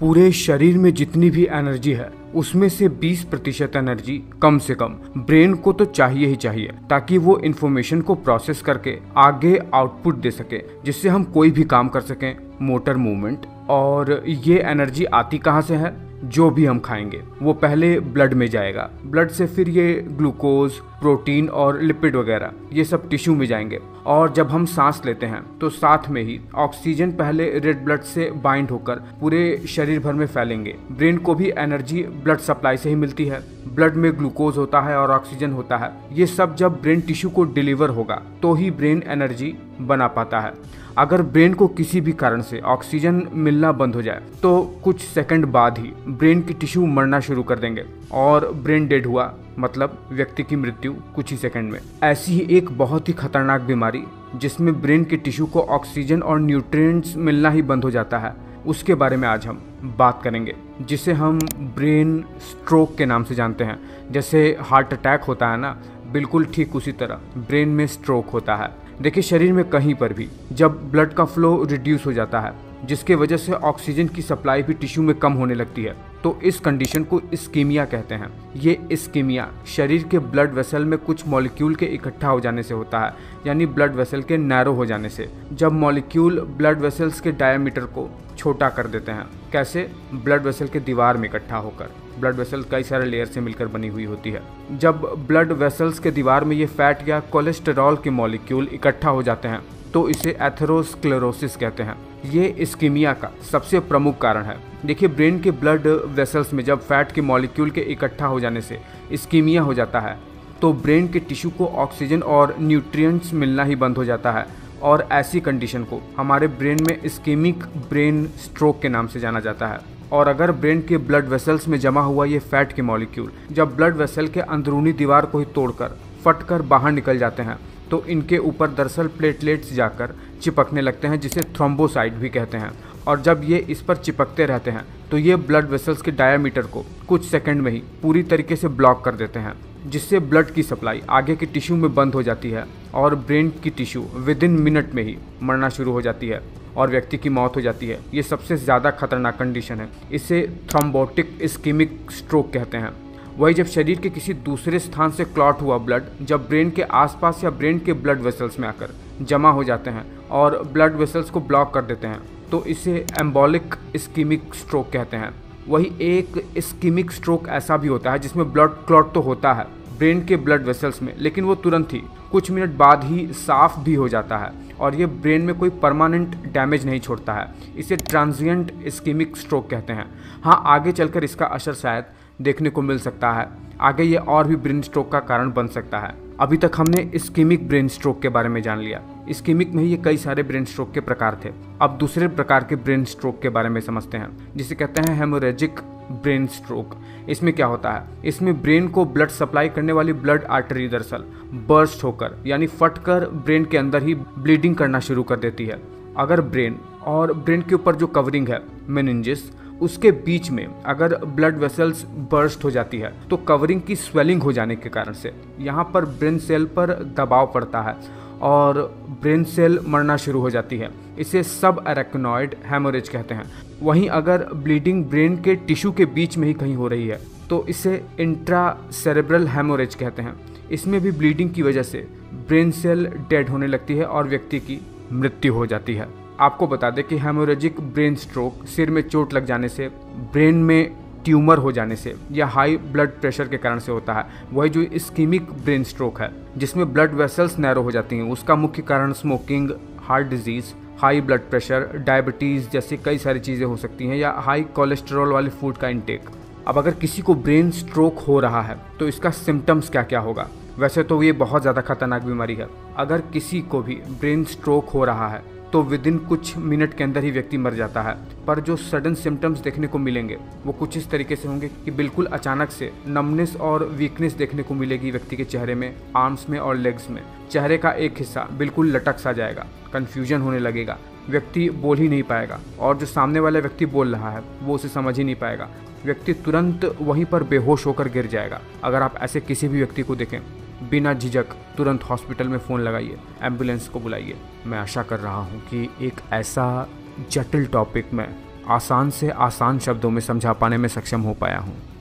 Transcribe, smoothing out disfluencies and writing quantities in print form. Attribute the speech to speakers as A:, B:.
A: पूरे शरीर में जितनी भी एनर्जी है उसमें से 20% एनर्जी कम से कम ब्रेन को तो चाहिए ही चाहिए, ताकि वो इन्फॉर्मेशन को प्रोसेस करके आगे आउटपुट दे सके, जिससे हम कोई भी काम कर सकें, मोटर मूवमेंट। और ये एनर्जी आती कहाँ से है? जो भी हम खाएंगे वो पहले ब्लड में जाएगा, ब्लड से फिर ये ग्लूकोज, प्रोटीन और लिपिड वगैरह ये सब टिश्यू में जाएंगे, और जब हम सांस लेते हैं तो साथ में ही ऑक्सीजन पहले रेड ब्लड से बाइंड होकर पूरे शरीर भर में फैलेंगे। ब्रेन को भी एनर्जी ब्लड सप्लाई से ही मिलती है, ब्लड में ग्लूकोज होता है और ऑक्सीजन होता है। ये सब जब ब्रेन टिश्यू को डिलीवर होगा तो ही ब्रेन एनर्जी बना पाता है। अगर ब्रेन को किसी भी कारण से ऑक्सीजन मिलना बंद हो जाए तो कुछ सेकंड बाद ही ब्रेन की टिश्यू मरना शुरू कर देंगे, और ब्रेन डेड हुआ मतलब व्यक्ति की मृत्यु कुछ ही सेकंड में। ऐसी ही एक बहुत ही खतरनाक बीमारी जिसमें ब्रेन के टिश्यू को ऑक्सीजन और न्यूट्रिएंट्स मिलना ही बंद हो जाता है, उसके बारे में आज हम बात करेंगे, जिसे हम ब्रेन स्ट्रोक के नाम से जानते हैं। जैसे हार्ट अटैक होता है ना, बिल्कुल ठीक उसी तरह ब्रेन में स्ट्रोक होता है। देखिए, शरीर में कहीं पर भी जब ब्लड का फ्लो रिड्यूस हो जाता है, जिसके वजह से ऑक्सीजन की सप्लाई भी टिश्यू में कम होने लगती है, तो इस कंडीशन को इस्कीमिया कहते हैं। ये इस्कीमिया शरीर के ब्लड वेसल में कुछ मॉलिक्यूल के इकट्ठा हो जाने से होता है, यानी ब्लड वेसल के नैरो हो जाने से। जब मॉलिक्यूल ब्लड वेसल्स के डायमीटर को छोटा कर देते हैं। कैसे? ब्लड वेसल के दीवार में इकट्ठा होकर। ब्लड वेसल कई सारे लेयर से मिलकर बनी हुई होती है। जब ब्लड वेसल्स के दीवार में ये फैट या कोलेस्टेरॉल के मॉलिक्यूल इकट्ठा हो जाते हैं तो इसे एथेरोस्क्लेरोसिस कहते हैं। ये इस्कीमिया का सबसे प्रमुख कारण है। देखिए, ब्रेन के ब्लड वेसल्स में जब फैट के मॉलिक्यूल के इकट्ठा हो जाने से इस्कीमिया हो जाता है तो ब्रेन के टिश्यू को ऑक्सीजन और न्यूट्रिएंट्स मिलना ही बंद हो जाता है, और ऐसी कंडीशन को हमारे ब्रेन में इस्कीमिक ब्रेन स्ट्रोक के नाम से जाना जाता है। और अगर ब्रेन के ब्लड वेसल्स में जमा हुआ ये फैट के मॉलिक्यूल जब ब्लड वेसल के अंदरूनी दीवार को ही तोड़कर फटकर बाहर निकल जाते हैं तो इनके ऊपर दरअसल प्लेटलेट्स जाकर चिपकने लगते हैं, जिसे थ्रोम्बोसाइट भी कहते हैं। और जब ये इस पर चिपकते रहते हैं तो ये ब्लड वेसल्स के डायमीटर को कुछ सेकंड में ही पूरी तरीके से ब्लॉक कर देते हैं, जिससे ब्लड की सप्लाई आगे की टिश्यू में बंद हो जाती है और ब्रेन की टिश्यू विद इन मिनट में ही मरना शुरू हो जाती है और व्यक्ति की मौत हो जाती है। ये सबसे ज़्यादा खतरनाक कंडीशन है। इसे थ्रोम्बोटिक इस्कीमिक स्ट्रोक कहते हैं। वही जब शरीर के किसी दूसरे स्थान से क्लॉट हुआ ब्लड जब ब्रेन के आसपास या ब्रेन के ब्लड वेसल्स में आकर जमा हो जाते हैं और ब्लड वेसल्स को ब्लॉक कर देते हैं तो इसे एम्बोलिक इस्कीमिक स्ट्रोक कहते हैं। वही एक इस्कीमिक स्ट्रोक ऐसा भी होता है जिसमें ब्लड क्लॉट तो होता है ब्रेन के ब्लड वेसल्स में, लेकिन वो तुरंत ही कुछ मिनट बाद ही साफ भी हो जाता है और ये ब्रेन में कोई परमानेंट डैमेज नहीं छोड़ता है। इसे ट्रांजिएंट इस्कीमिक स्ट्रोक कहते हैं। हाँ, आगे चलकर इसका असर शायद देखने को मिल सकता है, आगे ये और भी ब्रेन स्ट्रोक का कारण बन सकता है। अभी तक हमने इस्कीमिक ब्रेन स्ट्रोक के बारे में जान लिया। इस्कीमिक में ही ये कई सारे ब्रेन स्ट्रोक के प्रकार थे। अब दूसरे प्रकार के ब्रेन स्ट्रोक के बारे में समझते हैं, जिसे कहते हैं हेमोरेजिक ब्रेन स्ट्रोक। इसमें क्या होता है? इसमें ब्रेन को ब्लड सप्लाई करने वाली ब्लड आर्टरी दरअसल बर्स्ट होकर यानी फटकर ब्रेन के अंदर ही ब्लीडिंग करना शुरू कर देती है। अगर ब्रेन और ब्रेन के ऊपर जो कवरिंग है मेनिंजेस, उसके बीच में अगर ब्लड वेसल्स बर्स्ट हो जाती है तो कवरिंग की स्वेलिंग हो जाने के कारण से यहाँ पर ब्रेन सेल पर दबाव पड़ता है और ब्रेन सेल मरना शुरू हो जाती है। इसे सब एरेक्नॉइड हेमोरेज कहते हैं। वहीं अगर ब्लीडिंग ब्रेन के टिश्यू के बीच में ही कहीं हो रही है तो इसे इंट्रा सेरेब्रल हेमोरेज कहते हैं। इसमें भी ब्लीडिंग की वजह से ब्रेन सेल डेड होने लगती है और व्यक्ति की मृत्यु हो जाती है। आपको बता दें कि हेमोरेजिक ब्रेन स्ट्रोक सिर में चोट लग जाने से, ब्रेन में ट्यूमर हो जाने से या हाई ब्लड प्रेशर के कारण से होता है। वही जो इस्कीमिक ब्रेन स्ट्रोक है जिसमें ब्लड वेसल्स नैरो हो जाती हैं, उसका मुख्य कारण smoking, heart disease, high blood pressure, diabetes जैसी कई सारी चीज़ें हो सकती हैं, या हाई कोलेस्ट्रॉल वाले फूड का इंटेक। अब अगर किसी को ब्रेन स्ट्रोक हो रहा है तो इसका सिम्टम्स क्या क्या होगा? वैसे तो ये बहुत ज़्यादा खतरनाक बीमारी है। अगर किसी को भी ब्रेन स्ट्रोक हो रहा है तो विद इन कुछ मिनट के अंदर ही व्यक्ति मर जाता है। पर जो सडन सिम्टम्स देखने को मिलेंगे वो कुछ इस तरीके से होंगे कि बिल्कुल अचानक से नमनेस और वीकनेस देखने को मिलेगी व्यक्ति के चेहरे में, आर्म्स में और लेग्स में। चेहरे का एक हिस्सा बिल्कुल लटक सा जाएगा, कन्फ्यूजन होने लगेगा, व्यक्ति बोल ही नहीं पाएगा और जो सामने वाला व्यक्ति बोल रहा है वो उसे समझ ही नहीं पाएगा। व्यक्ति तुरंत वहीं पर बेहोश होकर गिर जाएगा। अगर आप ऐसे किसी भी व्यक्ति को देखें, बिना झिझक तुरंत हॉस्पिटल में फ़ोन लगाइए, एम्बुलेंस को बुलाइए। मैं आशा कर रहा हूँ कि एक ऐसा जटिल टॉपिक में आसान से आसान शब्दों में समझा पाने में सक्षम हो पाया हूँ।